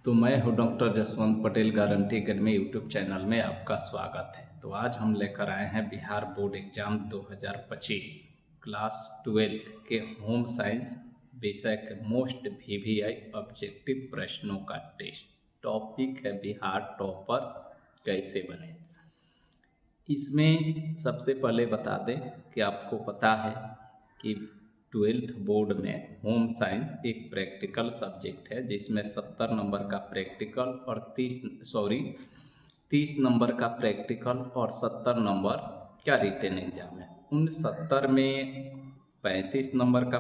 तो मैं हूं doctor Jaswant Patel guarantee academy YouTube channel में आपका स्वागत है। तो आज हम लेकर आए हैं बिहार बोर्ड एग्जाम 2025 क्लास 12 के होम साइंस विषय के मोस्ट वीवीआई ऑब्जेक्टिव प्रश्नों का टेस्ट। टॉपिक है बिहार टॉपर कैसे बने। इसमें सबसे पहले बता दें कि आपको पता है कि 12th बोर्ड में होम साइंस एक प्रैक्टिकल सब्जेक्ट है जिसमें 70 नंबर का प्रैक्टिकल और 30 नंबर का प्रैक्टिकल और 70 नंबर का रिटन एग्जाम है। उन 70 में 35 नंबर का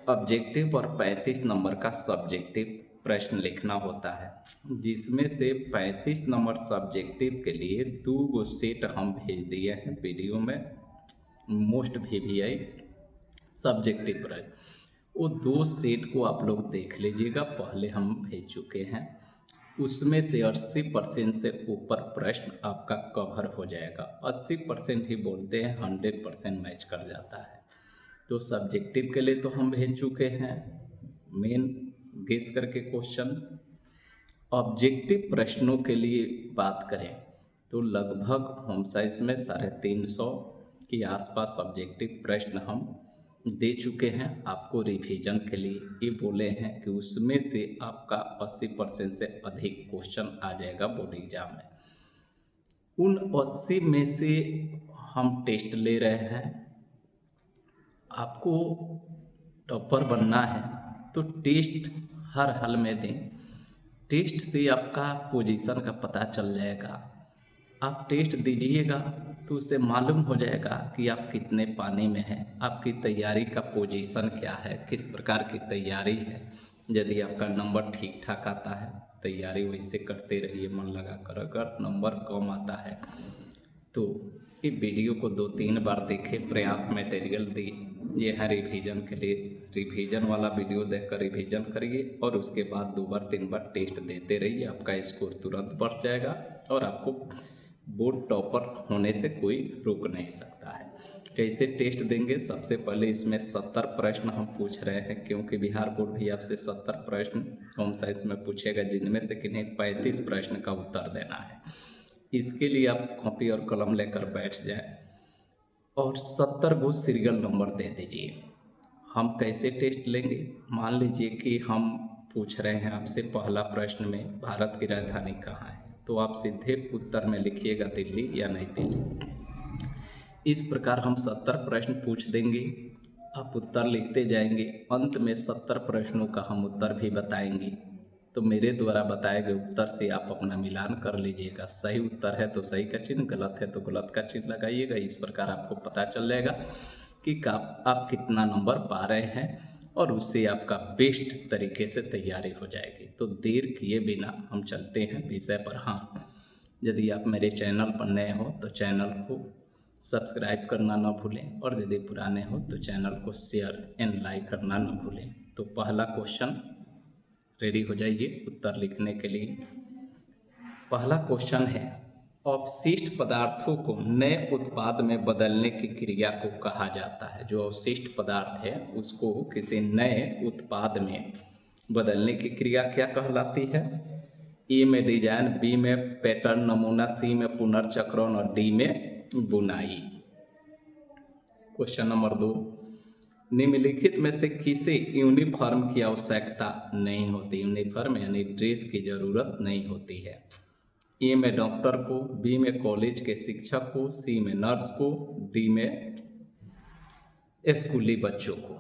ऑब्जेक्टिव और 35 नंबर का सब्जेक्टिव प्रश्न लिखना होता है, जिसमें से 35 नंबर सब्जेक्टिव के लिए 2 सेट हम भेज दिए हैं वीडियो में। मोस्ट वीवीआई सब्जेक्टिव प्रश्न, वो 2 सेट को आप लोग देख लीजिएगा, पहले हम भेज चुके हैं। उसमें से 80% से ऊपर प्रश्न आपका कवर हो जाएगा। 80% ही बोलते हैं, 100% मैच कर जाता है। तो सब्जेक्टिव के लिए तो हम भेज चुके हैं मेन गेस करके क्वेश्चन। ऑब्जेक्टिव प्रश्नों के लिए बात करें तो लगभग होम साइंस में 350 के आसपास ऑब्जेक्टिव प्रश्न हम दे चुके हैं आपको रिवीजन के लिए। ये बोले हैं कि उसमें से आपका 80% से अधिक क्वेश्चन आ जाएगा बोर्ड एग्जाम में। उन 80 में से हम टेस्ट ले रहे हैं। आपको टॉपर बनना है तो टेस्ट हर हाल में दें। टेस्ट से आपका पोजीशन का पता चल जाएगा। आप टेस्ट दीजिएगा तो उससे मालूम हो जाएगा कि आप कितने पानी में हैं, आपकी तैयारी का पोजीशन क्या है, किस प्रकार की तैयारी है। यदि आपका नंबर ठीक ठाक आता है, तैयारी वैसे करते रहिए मन लगा कर। अगर नंबर कम आता है तो ये वीडियो को 2-3 बार देखें, पर्याप्त मटेरियल दी। ये है रिवीजन के लिए। रिवीजन वाला वीडियो देखकर रिवीजन करिए और उसके बाद 2 बार 3 बार टेस्ट देते रहिए। आपका स्कोर तुरंत बढ़ जाएगा और आपको बोर्ड टॉपर होने से कोई रोक नहीं सकता है। कैसे टेस्ट देंगे? सबसे पहले इसमें 70 प्रश्न हम पूछ रहे हैं, क्योंकि बिहार बोर्ड भी आपसे 70 प्रश्न होम साइंस में पूछेगा, जिनमें से किन्हीं 35 प्रश्न का उत्तर देना है। इसके लिए आप कॉपी और कलम लेकर बैठ जाए और 70 को सीरियल नंबर दे दीजिए। हम कैसे टेस्ट लेंगे? मान लीजिए कि हम पूछ रहे हैं आपसे पहला प्रश्न में भारत की राजधानी कहाँ है, तो आप सीधे उत्तर में लिखिएगा दिल्ली या नई दिल्ली। इस प्रकार हम 70 प्रश्न पूछ देंगे, आप उत्तर लिखते जाएंगे। अंत में 70 प्रश्नों का हम उत्तर भी बताएंगे। तो मेरे द्वारा बताए गए उत्तर से आप अपना मिलान कर लीजिएगा। सही उत्तर है तो सही का चिन्ह, गलत है तो गलत का चिन्ह लगाइएगा। इस प्रकार आपको पता चल जाएगा कि आप कितना नंबर पा रहे हैं और उससे आपका बेस्ट तरीके से तैयारी हो जाएगी। तो देर किए बिना हम चलते हैं विषय पर। हाँ, यदि आप मेरे चैनल पर नए हो तो चैनल को सब्सक्राइब करना ना भूलें, और यदि पुराने हो तो चैनल को शेयर एंड लाइक करना ना भूलें। तो पहला क्वेश्चन रेडी हो जाइए उत्तर लिखने के लिए। पहला क्वेश्चन है, अवशिष्ट पदार्थों को नए उत्पाद में बदलने की क्रिया को कहा जाता है। जो अवशिष्ट पदार्थ है उसको किसी नए उत्पाद में बदलने की क्रिया क्या कहलाती है? ए में डिजाइन, बी में पैटर्न नमूना, सी में पुनर्चक्रण और डी में बुनाई। क्वेश्चन नंबर 2, निम्नलिखित में से किसे यूनिफॉर्म की आवश्यकता नहीं होती? यूनिफॉर्म यानी ड्रेस की जरूरत नहीं होती है। ए में डॉक्टर को, बी में कॉलेज के शिक्षक को, सी में नर्स को, डी में स्कूली बच्चों को।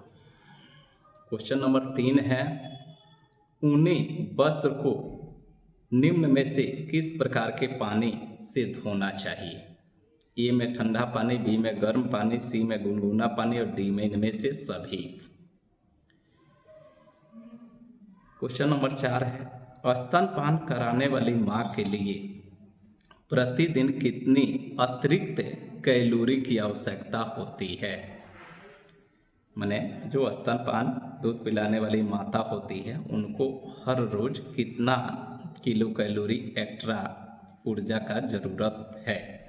क्वेश्चन नंबर 3 है, ऊनी वस्त्र को निम्न में से किस प्रकार के पानी से धोना चाहिए? ए में ठंडा पानी, बी में गर्म पानी, सी में गुनगुना पानी और डी में इनमें से सभी। क्वेश्चन नंबर 4 है, स्तनपान कराने वाली मां के लिए प्रतिदिन कितनी अतिरिक्त कैलोरी की आवश्यकता होती है? माने जो स्तनपान दूध पिलाने वाली माता होती है उनको हर रोज कितना किलो कैलोरी एक्स्ट्रा ऊर्जा का जरूरत है?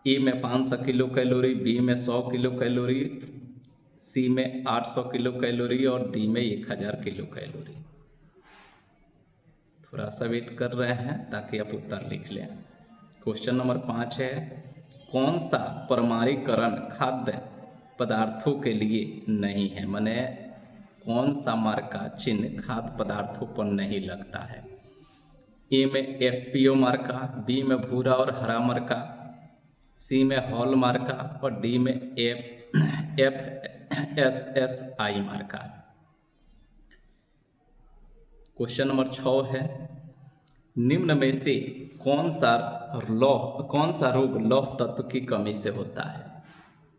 ए में 500 किलो कैलोरी, बी में 100 किलो कैलोरी, सी में 800 किलो कैलोरी और डी में 1000 किलो कैलोरी। थोड़ा सा वेट कर रहे हैं ताकि आप उत्तर लिख लें। क्वेश्चन नंबर 5 है, कौन सा परमाणुकरण खाद्य पदार्थों के लिए नहीं है, माने कौन सा मार्का चिन्ह खाद्य पदार्थों पर नहीं लगता है। ए में FPO मार्का, बी में भूरा और हरा मार्का, सी में हॉल मार्का और डी में FSSI मार्का। क्वेश्चन नंबर 6 है, निम्न में से कौन सा रोग लौह तत्व की कमी से होता है।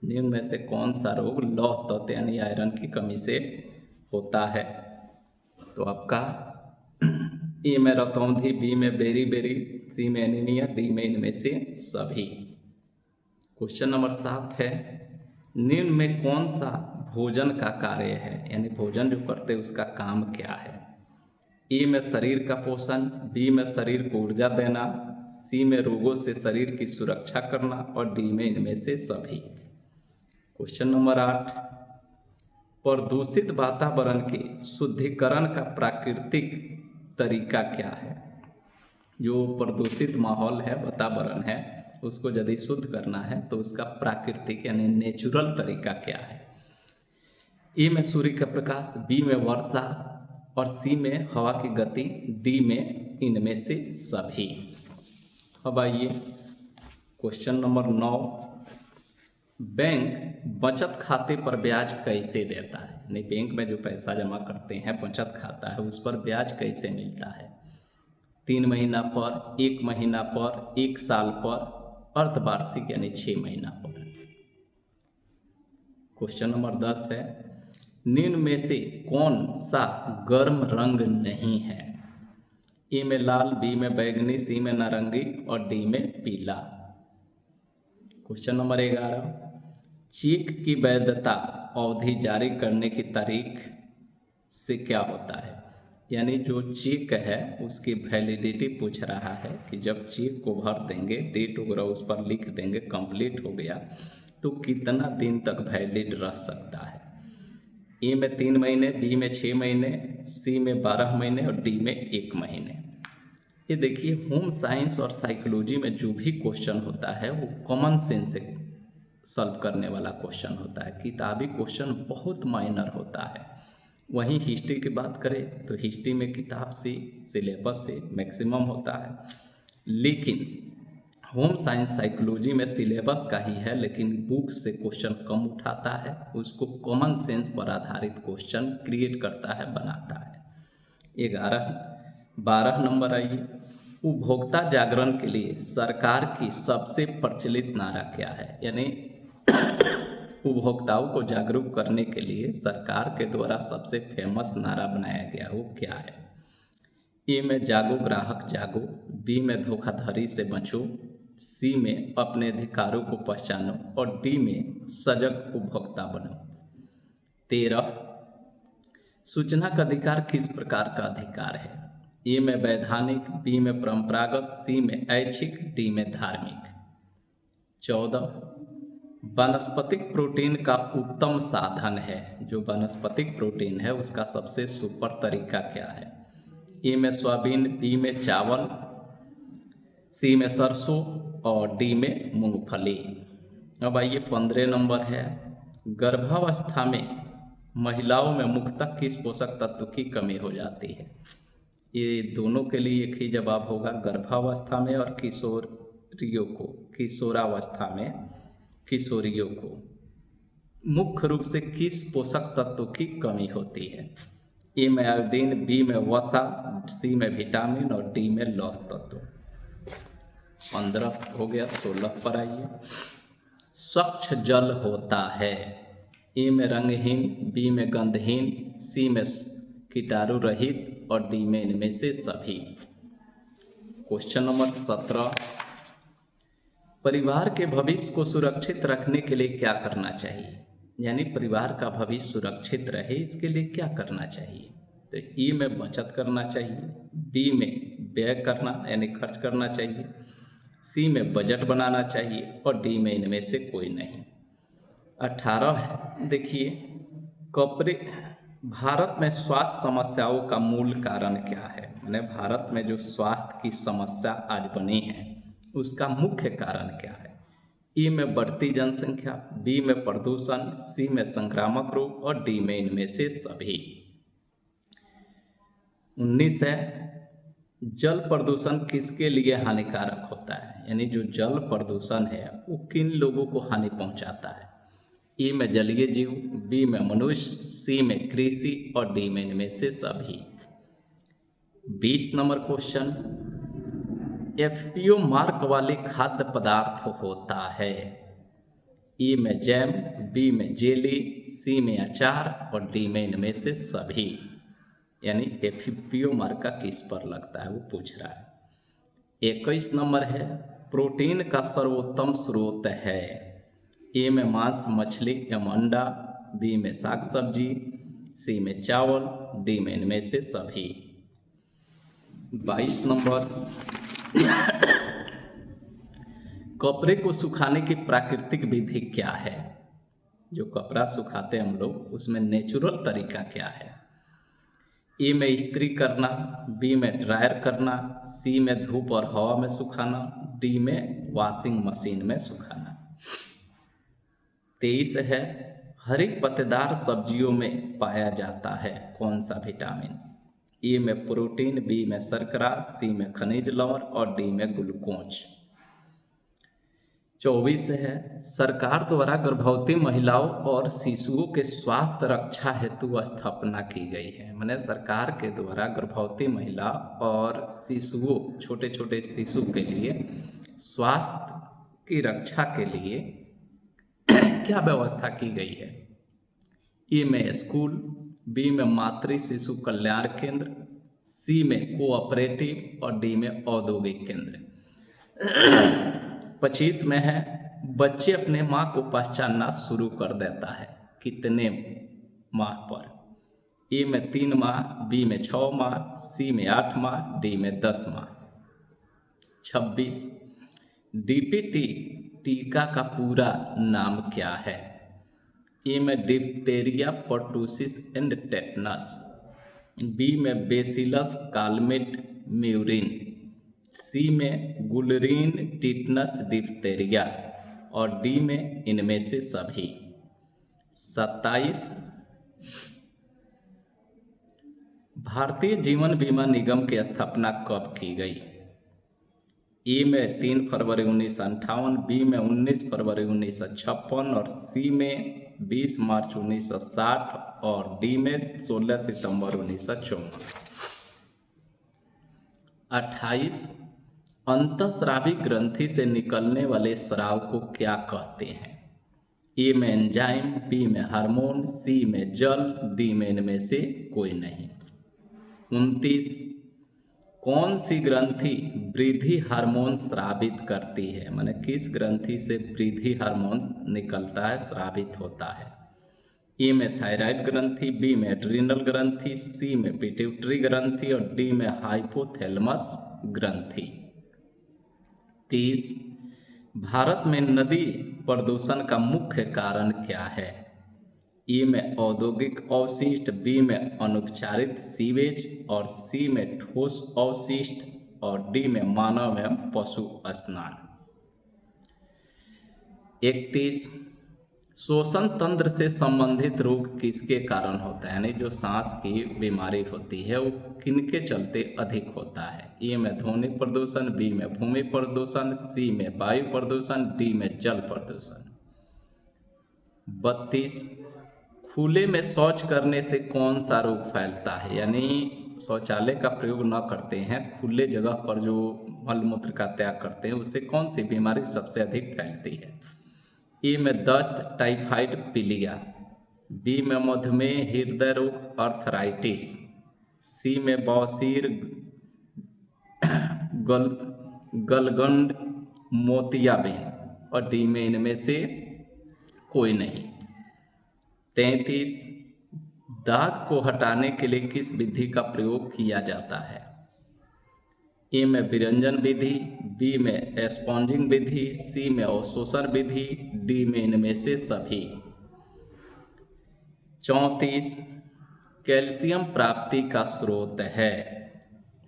निम्न में से कौन सा रोग लौह तत्व यानी आयरन की कमी से होता है। तो आपका ए में रतौंधी, बी में बेरी, सी में एनीमिया, डी में इनमें से सभी। क्वेश्चन नंबर 7 है, निम्न में कौन सा भोजन का कार्य है, यानी भोजन जो करते हैं उसका काम क्या है। ए में शरीर का पोषण, बी में शरीर को ऊर्जा देना, सी में रोगों से शरीर की सुरक्षा करना और डी में इनमें से सभी। क्वेश्चन नंबर 8, प्रदूषित वातावरण के शुद्धिकरण का प्राकृतिक तरीका क्या है। जो प्रदूषित माहौल है, वातावरण है, उसको यदि शुद्ध करना है तो उसका प्राकृतिक यानी नेचुरल तरीका क्या है। ए में सूर्य का प्रकाश, बी में वर्षा और सी में हवा की गति, डी में इनमें से सभी। अब आइए क्वेश्चन नंबर 9, बैंक बचत खाते पर ब्याज कैसे देता है, यानी बैंक में जो पैसा जमा करते हैं बचत खाता है उस पर ब्याज कैसे मिलता है। 3 महीना पर, 1 महीना पर, 1 साल पर, अर्धवार्षिक यानी 6 महीना पर। क्वेश्चन नंबर 10 है, निम्न में से कौन सा गर्म रंग नहीं है। ए में लाल, बी में बैंगनी, सी में नारंगी और डी में पीला। क्वेश्चन नंबर 11, चेक की वैधता अवधि जारी करने की तारीख से क्या होता है, यानी जो चेक है उसकी वैलिडिटी पूछ रहा है कि जब चेक को भर देंगे, डेट वगैरह उस पर लिख देंगे, कंप्लीट हो गया तो कितना दिन तक वैलिड रह सकता है। ए में 3 महीने, बी में 6 महीने, सी में 12 महीने और डी में 1 महीने। ये देखिए, होम साइंस और साइकोलॉजी में जो भी क्वेश्चन होता है वो कॉमन सेंस से सॉल्व करने वाला क्वेश्चन होता है। किताबी क्वेश्चन बहुत माइनर होता है। वहीं हिस्ट्री की बात करें तो हिस्ट्री में किताब से, सिलेबस से मैक्सिमम होता है, लेकिन होम साइंस साइकोलॉजी में सिलेबस का ही है लेकिन बुक से क्वेश्चन कम उठाता है, उसको कॉमन सेंस पर आधारित क्वेश्चन क्रिएट करता है, बनाता है। 12 नंबर आइए, उपभोक्ता जागरण के लिए सरकार की सबसे प्रचलित नारा क्या है, यानी उपभोक्ताओं को जागरूक करने के लिए सरकार के द्वारा सबसे फेमस नारा बनाया गया वो क्या है। ए में जागो ग्राहक जागो, बी में धोखाधड़ी से बचो, सी में अपने अधिकारों को पहचानो और डी में सजग उपभोक्ता बनो। 13, सूचना का अधिकार किस प्रकार का अधिकार है। ए में वैधानिक, बी में परंपरागत, सी में ऐच्छिक, डी में धार्मिक। 14, वानस्पतिक प्रोटीन का उत्तम साधन है, जो वानस्पतिक प्रोटीन है उसका सबसे सुपर तरीका क्या है। ए में सोयाबीन, बी में चावल, सी में सरसों और डी में मूंगफली। अब आइए 15 नंबर है, गर्भावस्था में महिलाओं में मुख्यतः किस पोषक तत्व की कमी हो जाती है। ये दोनों के लिए एक ही जवाब होगा, गर्भावस्था में और किशोरावस्था में किशोरियों को मुख्य रूप से किस पोषक तत्व की कमी होती है। ए में आयोडीन, बी में वसा, सी में विटामिन और डी में लौह तत्व। 15 हो गया। 16 पर आइए, स्वच्छ जल होता है। ए में रंगहीन, बी में गंधहीन, सी में कीटाणु रहित और डी में इनमें से सभी। क्वेश्चन नंबर 17, परिवार के भविष्य को सुरक्षित रखने के लिए क्या करना चाहिए, यानी परिवार का भविष्य सुरक्षित रहे इसके लिए क्या करना चाहिए। तो ई में बचत करना चाहिए, बी में व्यय करना यानी खर्च करना चाहिए, सी में बजट बनाना चाहिए और डी में इनमें से कोई नहीं। 18 है, देखिए भारत में स्वास्थ्य समस्याओं का मूल कारण क्या है। माने भारत में जो स्वास्थ्य की समस्या आज बनी है उसका मुख्य कारण क्या है? ई में बढ़ती जनसंख्या, बी में प्रदूषण, सी में संक्रामक रोग और डी में इनमें से सभी। 19 है, जल प्रदूषण किसके लिए हानिकारक होता है? यानी जो जल प्रदूषण है वो किन लोगों को हानि पहुंचाता है? ई में जलीय जीव, बी में मनुष्य, सी में कृषि और डी में इनमें से सभी। 20 नंबर क्वेश्चन, एफपीओ मार्क वाली खाद्य पदार्थ होता है? ई में जैम, बी में जेली, सी में अचार और डी में इनमें से सभी। यानी एफपीओ मार्क का किस पर लगता है वो पूछ रहा है। 21 नंबर है, प्रोटीन का सर्वोत्तम स्रोत है? ए में मांस, मछली एवं अंडा, बी में साग सब्जी, सी में चावल, डी में इनमें से सभी। 22 नंबर, कपड़े को सुखाने की प्राकृतिक विधि क्या है? जो कपड़ा सुखाते हम लोग उसमें नेचुरल तरीका क्या है? ए में इस्त्री करना, बी में ड्रायर करना, सी में धूप और हवा में सुखाना, डी में वॉशिंग मशीन में सुखाना। 23 है, हरी पत्तेदार सब्जियों में पाया जाता है कौन सा विटामिन? ए में प्रोटीन, बी में शर्करा, सी में खनिज लवण और डी में ग्लूकोज। 24 है, सरकार द्वारा गर्भवती महिलाओं और शिशुओं के स्वास्थ्य रक्षा हेतु स्थापना की गई है। माने सरकार के द्वारा गर्भवती महिला और शिशुओं, छोटे छोटे शिशु के लिए स्वास्थ्य की रक्षा के लिए क्या व्यवस्था की गई है? ए में स्कूल, बी में मातृ शिशु कल्याण केंद्र, सी में कोऑपरेटिव और डी में औद्योगिक केंद्र। 25 में है, बच्चे अपने माँ को पहचानना शुरू कर देता है कितने माह पर? ए में 3 माह, बी में 6 माह, सी में 8 माह, डी में 10 माह। 26, डीपीटी टीका का पूरा नाम क्या है? ए में diphtheria, pertussis and tetanus, B में बेसिलस कालमेट म्यूरिन, सी में गुलरीन टिटनस डिप्टेरिया और डी में इनमें से सभी। 27, भारतीय जीवन बीमा निगम की स्थापना कब की गई? ए में 3 फरवरी 1958, बी में 19 फरवरी 1956 और सी में 20 मार्च 1960 और डी में 16 सितंबर 1954। 28, अंतःस्रावी ग्रंथि से निकलने वाले स्राव को क्या कहते हैं? ए में एंजाइम, बी में हार्मोन, सी में जल, डी में इनमें से कोई नहीं। 29, कौन सी ग्रंथि वृद्धि हार्मोन स्रावित करती है? माने किस ग्रंथि से वृद्धि हार्मोन निकलता है, स्रावित होता है? ए में थायराइड ग्रंथि, बी में एड्रिनल ग्रंथि, सी में पिट्यूटरी ग्रंथि और डी में हाइपोथैलेमस ग्रंथि। 30, भारत में नदी प्रदूषण का मुख्य कारण क्या है? ए में औद्योगिक अवशिष्ट, बी में अनुपचारित सीवेज और सी में ठोस अवशिष्ट और डी में मानव एवं पशु स्नान। 31, श्वसन तंत्र से संबंधित रोग किसके कारण होता है? यानी जो सांस की बीमारी होती है वो किनके चलते अधिक होता है? ए में ध्वनि प्रदूषण, बी में भूमि प्रदूषण, सी में वायु प्रदूषण, डी में जल प्रदूषण। 32, खुले में शौच करने से कौन सा रोग फैलता है? यानी शौचालय का प्रयोग न करते हैं, खुले जगह पर जो मलमूत्र का त्याग करते हैं, उससे कौन सी बीमारी सबसे अधिक फैलती है? ए में दस्त, टाइफाइड, पीलिया, बी में मधुमेह, हृदय रोग, अर्थराइटिस, सी में बवासीर, गलगंड, मोतियाबिंद और डी में इनमें से कोई नहीं। 33, दाग को हटाने के लिए किस विधि का प्रयोग किया जाता है? ए में विरंजन विधि, बी में स्पॉन्जिंग विधि, सी में अवशोषण विधि, डी में इनमें से सभी। 34, कैल्शियम प्राप्ति का स्रोत है?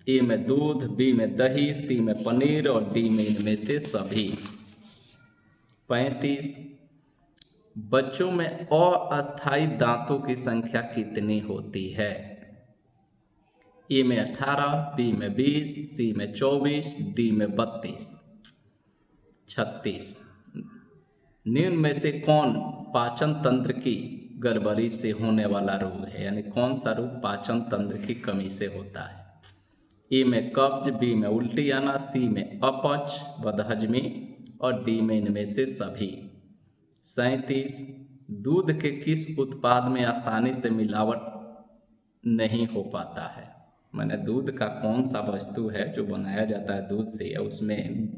ए में दूध, बी में दही, सी में पनीर और डी में इनमें से सभी। 35 बच्चों में अस्थायी दांतों की संख्या कितनी होती है? ए में 18, बी में 20, सी में 24, डी में 32। 36 निम्न में से कौन पाचन तंत्र की गड़बड़ी से होने वाला रोग है? यानी कौन सा रोग पाचन तंत्र की कमी से होता है? ए में कब्ज, बी में उल्टी आना, सी में अपच बदहजमी और डी में इनमें से सभी। 37 दूध के किस उत्पाद में आसानी से मिलावट नहीं हो पाता है? माने दूध का कौन सा वस्तु है जो बनाया जाता है दूध से, उसमें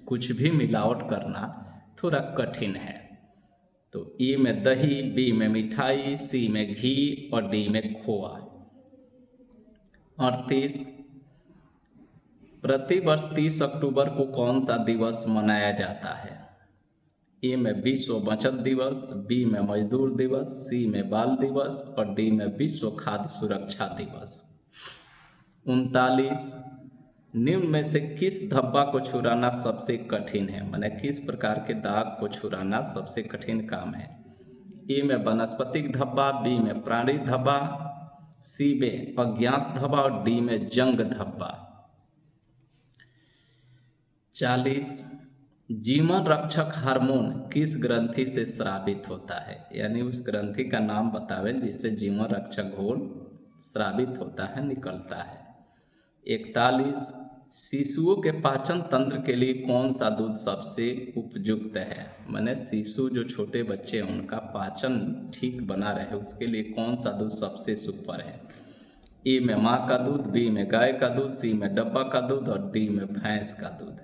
कुछ भी मिलावट करना थोड़ा कठिन है। तो ए में दही, बी में मिठाई, सी में घी और डी में खोआ। 38 प्रतिवर्ष 30 अक्टूबर को कौन सा दिवस मनाया जाता है? ए में विश्व बचत दिवस, बी में मजदूर दिवस, सी में बाल दिवस और डी में विश्व खाद्य सुरक्षा दिवस। 39 निम्न में से किस धब्बा को छुड़ाना सबसे कठिन है? माने किस प्रकार के दाग को छुड़ाना सबसे कठिन काम है? ए में वनस्पतिक धब्बा, बी में प्राणी धब्बा, सी में अज्ञात धब्बा और डी में जंग धब्बा। 40 जीवन रक्षक हार्मोन किस ग्रंथि से स्रावित होता है? यानी उस ग्रंथि का नाम बतावें जिससे जीवन रक्षक घोल स्रावित होता है, निकलता है। 41 शिशुओं के पाचन तंत्र के लिए कौन सा दूध सबसे उपयुक्त है? माने शिशु जो छोटे बच्चे हैं उनका पाचन ठीक बना रहे उसके लिए कौन सा दूध सबसे सुपर है? ए में माँ का दूध, बी में गाय का दूध, सी में डब्बा का दूध और डी में भैंस का दूध।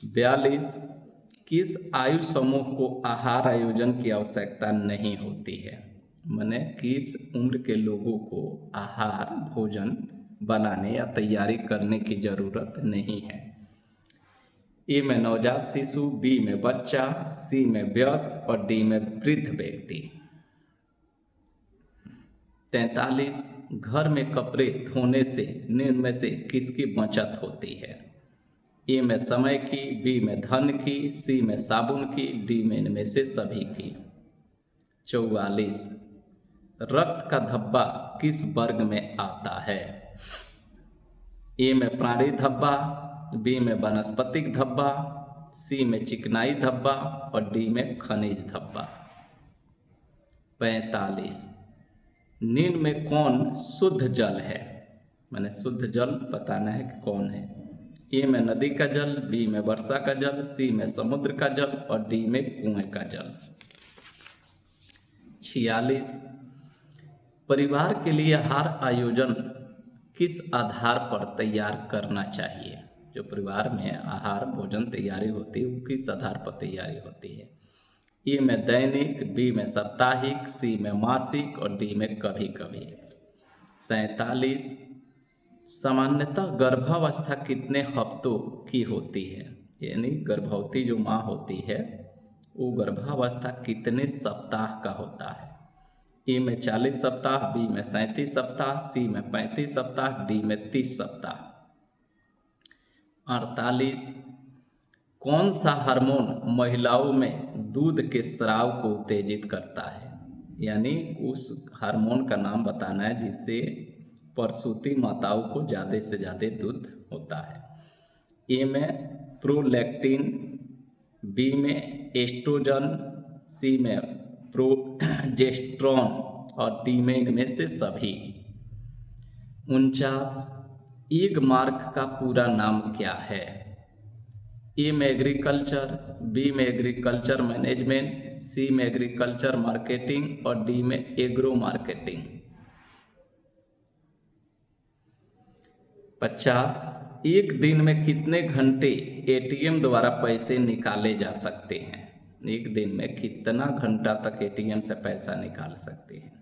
42 किस आयु समूह को आहार आयोजन की आवश्यकता नहीं होती है? माने किस उम्र के लोगों को आहार भोजन बनाने या तैयारी करने की जरूरत नहीं है? ए में नवजात शिशु, बी में बच्चा, सी में वयस्क और डी में वृद्ध व्यक्ति। 43 घर में कपड़े धोने से निम्न में से किसकी बचत होती है? ए में समय की, बी में धन की, सी में साबुन की, डी में इनमें से सभी की। 44 रक्त का धब्बा किस वर्ग में आता है? ए में प्राणी धब्बा, बी में वनस्पतिक धब्बा, सी में चिकनाई धब्बा और डी में खनिज धब्बा। 45 निम्न में कौन शुद्ध जल है? मैंने शुद्ध जल बताना है कि कौन है। ए में नदी का जल, बी में वर्षा का जल, सी में समुद्र का जल और डी में कुएं का जल। 46 परिवार के लिए आहार आयोजन किस आधार पर तैयार करना चाहिए? जो परिवार में आहार भोजन तैयारी होती है वो किस आधार पर तैयारी होती है? ए में दैनिक, बी में साप्ताहिक, सी में मासिक और डी में कभी कभी। 47 सामान्यतः गर्भावस्था कितने हफ्तों की होती है? यानी गर्भवती जो माँ होती है वो गर्भावस्था कितने सप्ताह का होता है? ए में 40 सप्ताह, बी में 37 सप्ताह, सी में 35 सप्ताह, डी में 30 सप्ताह। 48 कौन सा हार्मोन महिलाओं में दूध के स्राव को उत्तेजित करता है? यानी उस हार्मोन का नाम बताना है जिससे प्रसूति माताओं को ज़्यादा से ज़्यादा दूध होता है। ए में प्रोलैक्टिन, बी में एस्ट्रोजन, सी में प्रोजेस्टेरोन और डी में इनमें से सभी। 49 एग मार्क का पूरा नाम क्या है? ए में एग्रीकल्चर, बी में एग्रीकल्चर मैनेजमेंट, सी में एग्रीकल्चर मार्केटिंग और डी में एग्रो मार्केटिंग। 50 एक दिन में कितने घंटे एटीएम द्वारा पैसे निकाले जा सकते हैं? एक दिन में कितना घंटा तक एटीएम से पैसा निकाल सकते हैं?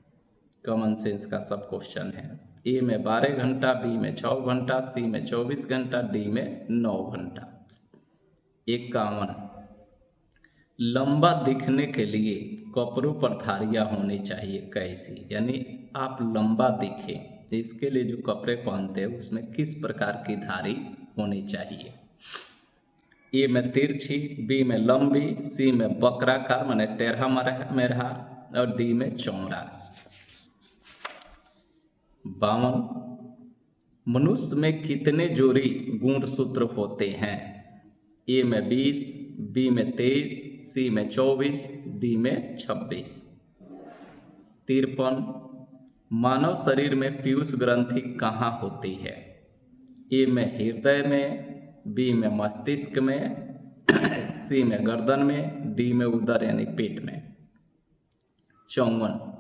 कॉमन सेंस का सब क्वेश्चन है। ए में 12 घंटा, बी में 6 घंटा, सी में 24 घंटा, डी में 9 घंटा। 51 लंबा दिखने के लिए कपड़ों पर धारियाँ होनी चाहिए कैसी? यानी आप लंबा दिखे, इसके लिए जो कपड़े पहनते हैं उसमें किस प्रकार की धारी होनी चाहिए? ए में तिरछी, बी में लंबी, सी में बकराकार माने टेढ़ा मेढ़ा और डी में चौड़ा। 52 मनुष्य में कितने जोड़ी गुणसूत्र होते हैं? ए में 20, बी में 23, सी में 24, डी में 26। 53 मानव शरीर में पीयूष ग्रंथि कहाँ होती है? ए में हृदय में, बी में मस्तिष्क में, सी में गर्दन में, डी में उदर यानी पेट में। 54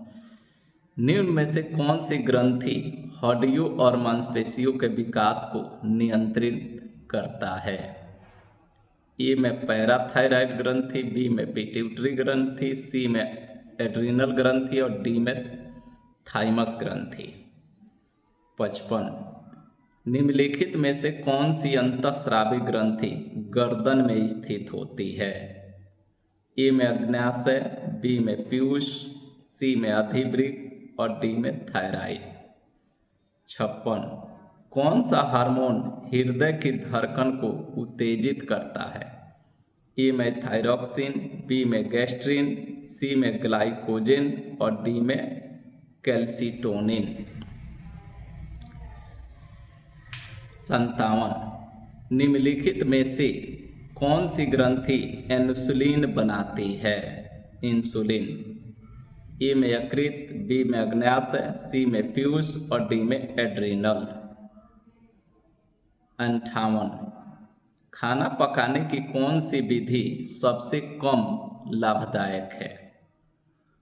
निम्न में से कौन सी ग्रंथि हड्डियों और मांसपेशियों के विकास को नियंत्रित करता है? ए में पैराथायराइड ग्रंथि, बी में पिट्यूटरी ग्रंथि, सी में एड्रिनल ग्रंथि और डी में थाइमस ग्रंथि। 55 निम्नलिखित में से कौन सी अंतःस्रावी ग्रंथि गर्दन में स्थित होती है? ए में अग्न्याशय, बी में पीयूष, सी में अधिवृक्क और डी में थायराइड। 56 कौन सा हार्मोन हृदय की धड़कन को उत्तेजित करता है? ए में थायरॉक्सिन, बी में गैस्ट्रिन, सी में ग्लाइकोजेन और डी में कैल्सिटोनिन। 57 निम्नलिखित में से कौन सी ग्रंथि इंसुलिन बनाती है? इंसुलिन। ए में यकृत, बी में अग्न्याशय, सी में पीयूष और डी में एड्रिनल। 58 खाना पकाने की कौन सी विधि सबसे कम लाभदायक है?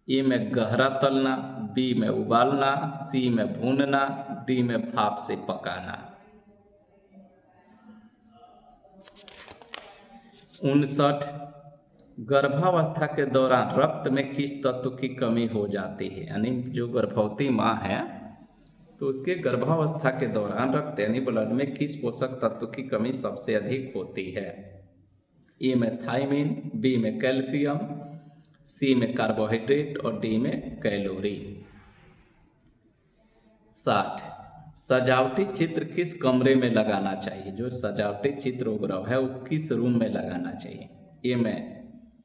ए में गहरा तलना, बी में उबालना, सी में भूनना, डी में भाप से पकाना। 59 गर्भावस्था के दौरान रक्त में किस तत्व की कमी हो जाती है? यानी जो गर्भवती माँ है तो उसके गर्भावस्था के दौरान रक्त यानी ब्लड में किस पोषक तत्व की कमी सबसे अधिक होती है? ए में थायमिन, बी में कैल्शियम, सी में कार्बोहाइड्रेट और डी में कैलोरी। 60 सजावटी चित्र किस कमरे में लगाना चाहिए? जो सजावटी चित्र उपग्रह है वो किस रूम में लगाना चाहिए? ए में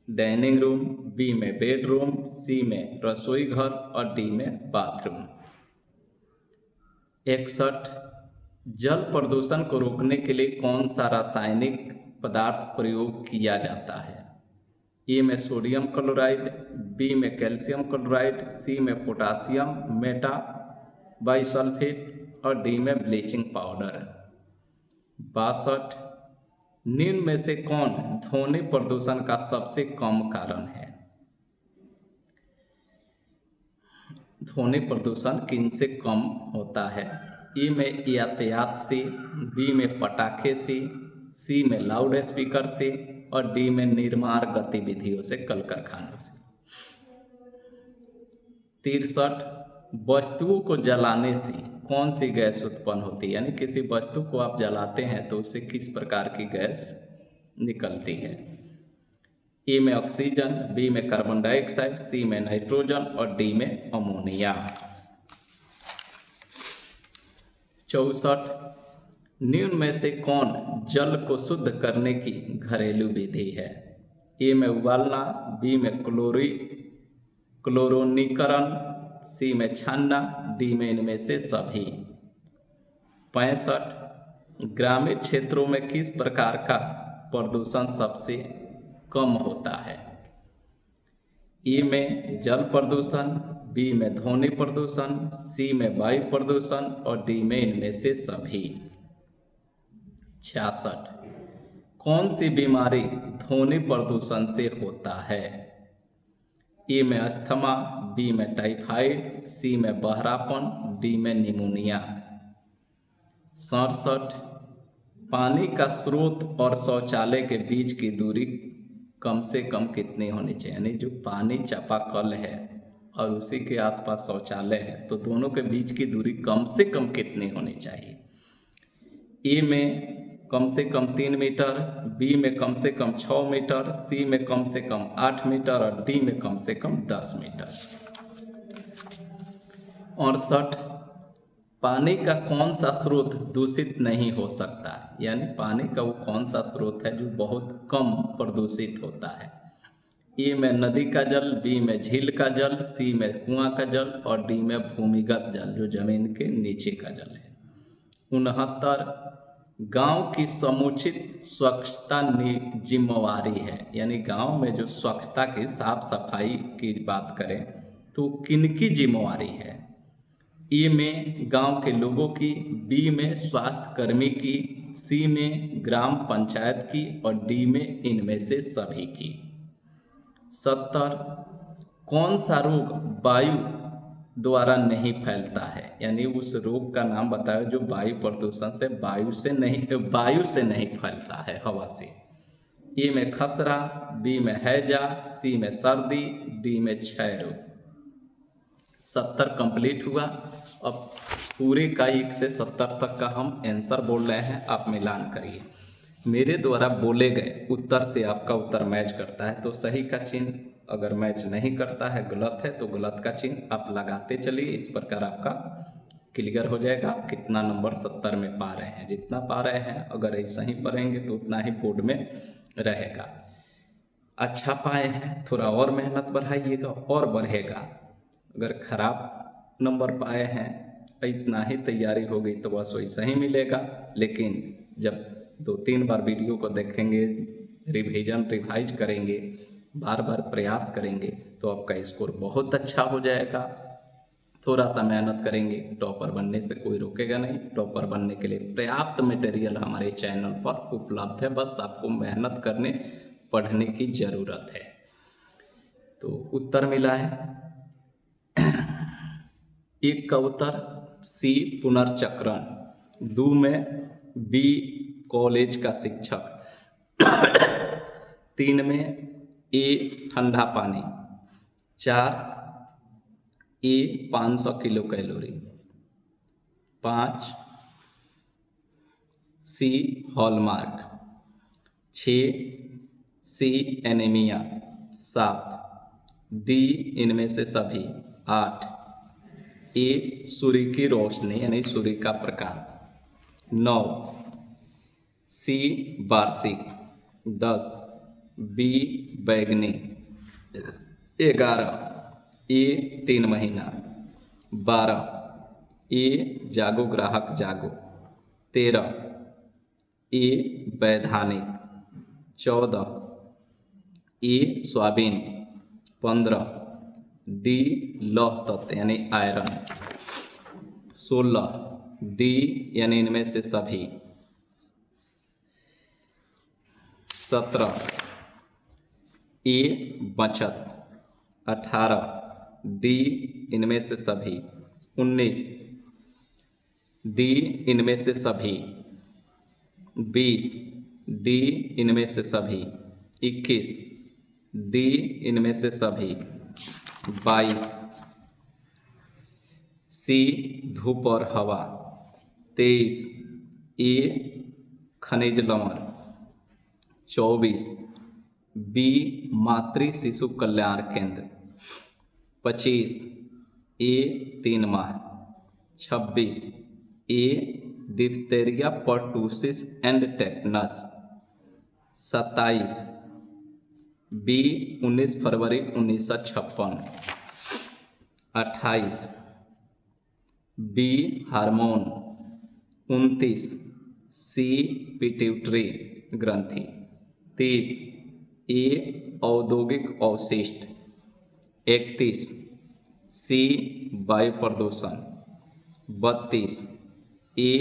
डाइनिंग रूम, बी में बेडरूम, सी में रसोई घर और डी में बाथरूम। 61 जल प्रदूषण को रोकने के लिए कौन सा रासायनिक पदार्थ प्रयोग किया जाता है? ए में सोडियम क्लोराइड, बी में कैल्शियम क्लोराइड, सी में पोटासियम मेटा बाइसल्फेट और डी में ब्लीचिंग पाउडर। 62 निम्न में से कौन ध्वनि प्रदूषण का सबसे कम कारण है? ध्वनि प्रदूषण किन से कम होता है? ए में यातायात से, बी में पटाखे से, सी में लाउड स्पीकर से और डी में निर्माण गतिविधियों से, कल कारखानों से। 63 वस्तुओं को जलाने से कौन सी गैस उत्पन्न होती है? यानी किसी वस्तु को आप जलाते हैं तो उससे किस प्रकार की गैस निकलती है? ए में ऑक्सीजन, बी में कार्बन डाइऑक्साइड, सी में नाइट्रोजन और डी में अमोनिया। 64 निम्न में से कौन जल को शुद्ध करने की घरेलू विधि है? ए में उबालना, बी में क्लोरोनीकरण, सी में छानना, डी में इनमें से सभी। 65 ग्रामीण क्षेत्रों में किस प्रकार का प्रदूषण सबसे कम होता है? ए में जल प्रदूषण, बी में ध्वनि प्रदूषण, सी में वायु प्रदूषण और डी में इनमें से सभी। 66 कौन सी बीमारी ध्वनि प्रदूषण से होता है? ए में अस्थमा, बी में टाइफाइड, सी में बहरापन, डी में निमोनिया। 67 पानी का स्रोत और शौचालय के बीच की दूरी कम से कम कितनी होनी चाहिए? यानी जो पानी चापाकल है और उसी के आसपास शौचालय है तो दोनों के बीच की दूरी कम से कम कितनी होनी चाहिए? ए में कम से कम 3 मीटर, बी में कम से कम 6 मीटर, सी में कम से कम 8 मीटर और डी में कम से कम 10 मीटर। 68 पानी का कौन सा स्रोत दूषित नहीं हो सकता, यानी पानी का वो कौन सा स्रोत है जो बहुत कम प्रदूषित होता है। ए में नदी का जल, बी में झील का जल, सी में कुआं का जल और डी में भूमिगत जल जो जमीन के नीचे का जल है। 69 गांव की समुचित स्वच्छता जिम्मेवारी है, यानी गांव में जो स्वच्छता की साफ सफाई की बात करें तो किनकी जिम्मेवारी है। ए में गांव के लोगों की, बी में स्वास्थ्य कर्मी की, सी में ग्राम पंचायत की और डी में इनमें से सभी की। 70 कौन सा रोग वायु द्वारा नहीं फैलता है, यानी उस रोग का नाम बताओ जो वायु प्रदूषण से वायु से नहीं फैलता है, हवा से। ए में खसरा, बी में हैजा, सी में सर्दी, डी में क्षय रोग। 70 कंप्लीट हुआ। अब पूरे का 1 से 70 तक का हम आंसर बोल रहे हैं, आप मिलान करिए। मेरे द्वारा बोले गए उत्तर से आपका उत्तर मैच करता है तो सही का चिन्ह, अगर मैच नहीं करता है गलत है तो गलत का चिन्ह आप लगाते चलिए। इस प्रकार आपका क्लियर हो जाएगा आप कितना नंबर 70 में पा रहे हैं। जितना पा रहे हैं अगर ऐसा ही पढ़ेंगे तो उतना ही बोर्ड में रहेगा। अच्छा पाए हैं थोड़ा और मेहनत बढ़ाइएगा और बढ़ेगा। अगर खराब नंबर पाए हैं इतना ही तैयारी होगी तो बस वैसा ही मिलेगा, लेकिन जब 2-3 बार वीडियो को देखेंगे, रिवाइज करेंगे, बार बार प्रयास करेंगे तो आपका स्कोर बहुत अच्छा हो जाएगा। थोड़ा सा मेहनत करेंगे, टॉपर बनने से कोई रोकेगा नहीं। टॉपर बनने के लिए पर्याप्त मटेरियल हमारे चैनल पर उपलब्ध है, बस आपको मेहनत करने पढ़ने की ज़रूरत है। तो उत्तर मिला है 1 का उत्तर सी पुनर्चक्रण, 2 में बी कॉलेज का शिक्षक, 3 में ए ठंडा पानी, 4 ए 500 किलो कैलोरी, 5 सी हॉलमार्क, 6 सी एनीमिया, 7 डी इनमें से सभी, 8 ए सूर्य की रोशनी यानी सूर्य का प्रकाश, 9 सी वार्षिक, 10 बी बैगनी, 11 ए 3 महीना, 12 ए जागो ग्राहक जागो, 13 ए वैधानिक, 14 ए सोयाबीन, 15 डी लौह तत्व यानी आयरन, 16 डी यानी इनमें से सभी, 17 ए बचत, 18 डी इनमें से सभी, 19 डी इनमें से सभी, 20 डी इनमें से सभी, 21 डी इनमें से सभी, 22 सी धूप और हवा, 23 ए खनिज लवण, 24 बी मातृ शिशु कल्याण केंद्र, 25 ए 3 माह, 26 A diphtheria pertussis and tetanus, 27 B 19 फरवरी 1956, 28 बी हार्मोन, 29 सी पिट्यूटरी ग्रंथि, 30 ए औद्योगिक अवशिष्ट, 31 सी वायु प्रदूषण, 32 ए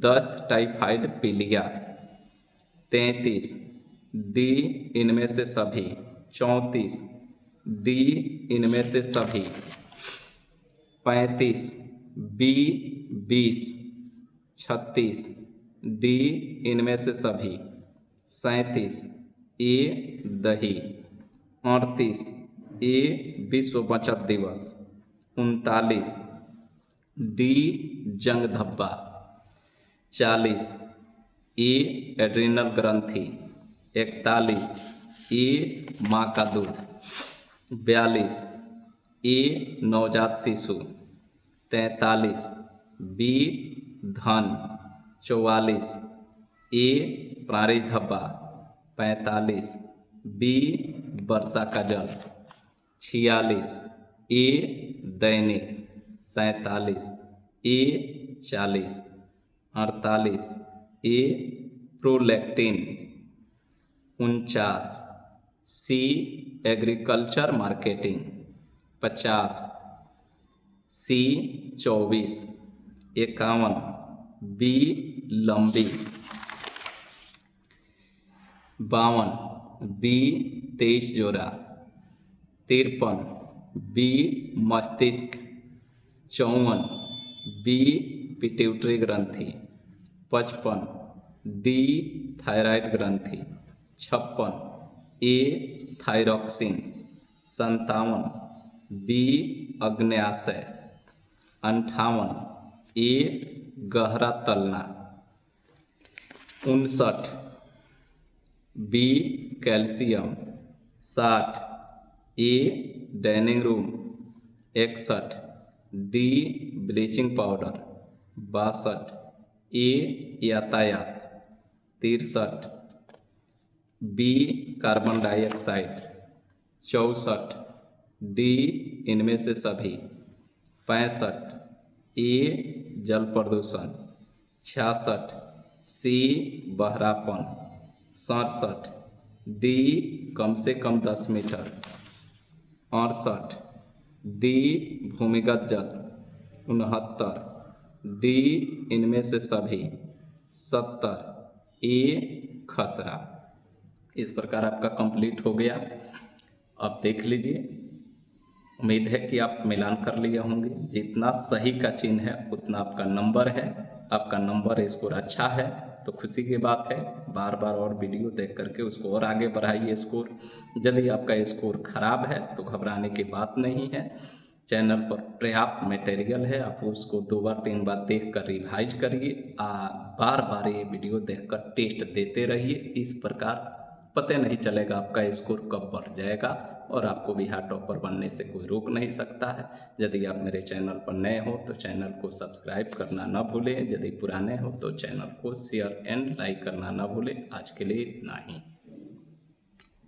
दस्त टाइफाइड पीलिया, 33 डी इनमें से सभी, 34 डी इनमें से सभी, 35 बी 20, 36 डी इनमें से सभी, 37 ए दही, 38 ए विश्व बचत दिवस, 39 डी जंग धब्बा, 40 ए एड्रिनल ग्रंथि, 41 ए माँ का दूध, 42 ए नवजात शिशु, 43, बी धन 44, ए प्राणी धब्बा 45, बी वर्षा का जल 46, ए दैनिक 47, ए 40, 48, ए प्रोलैक्टिन 49, सी एग्रीकल्चर मार्केटिंग 50, सी 24, 51, बी लंबी 52, बी 23 जोड़ा 53, बी मस्तिष्क 54, बी पिट्यूटरी ग्रंथि 55, डी थायराइड ग्रंथि 56, ए थायरॉक्सिन 57, बी अग्न्याशय 58, ए गहरा तलना 59, B calcium 60, A dining room 61, D bleaching powder 62, A यातायात 63, बी कार्बन डाइऑक्साइड 64, डी इनमें से सभी 65, ए जल प्रदूषण 66, सी बहरापन 67, डी कम से कम 10 मीटर 68, डी भूमिगत जल 69, डी इनमें से सभी 70, ए खसरा। इस प्रकार आपका कंप्लीट हो गया। अब देख लीजिए, उम्मीद है कि आप मिलान कर लिए होंगे। जितना सही का चिन्ह है उतना आपका नंबर है। आपका नंबर स्कोर अच्छा है तो खुशी की बात है। बार बार और वीडियो देख करके उसको और आगे बढ़ाइए स्कोर। यदि आपका स्कोर खराब है तो घबराने की बात नहीं है। चैनल पर पर्याप्त मटेरियल है, आप उसको 2 बार 3 बार देख कर रिवाइज करिए। बार बार ये वीडियो देखकर टेस्ट देते रहिए। इस प्रकार पता नहीं चलेगा आपका स्कोर कब बढ़ जाएगा और आपको बिहार टॉपर बनने से कोई रोक नहीं सकता है। यदि आप मेरे चैनल पर नए हो तो चैनल को सब्सक्राइब करना ना भूलें। यदि पुराने हो तो चैनल को शेयर एंड लाइक करना ना भूलें। आज के लिए इतना ही।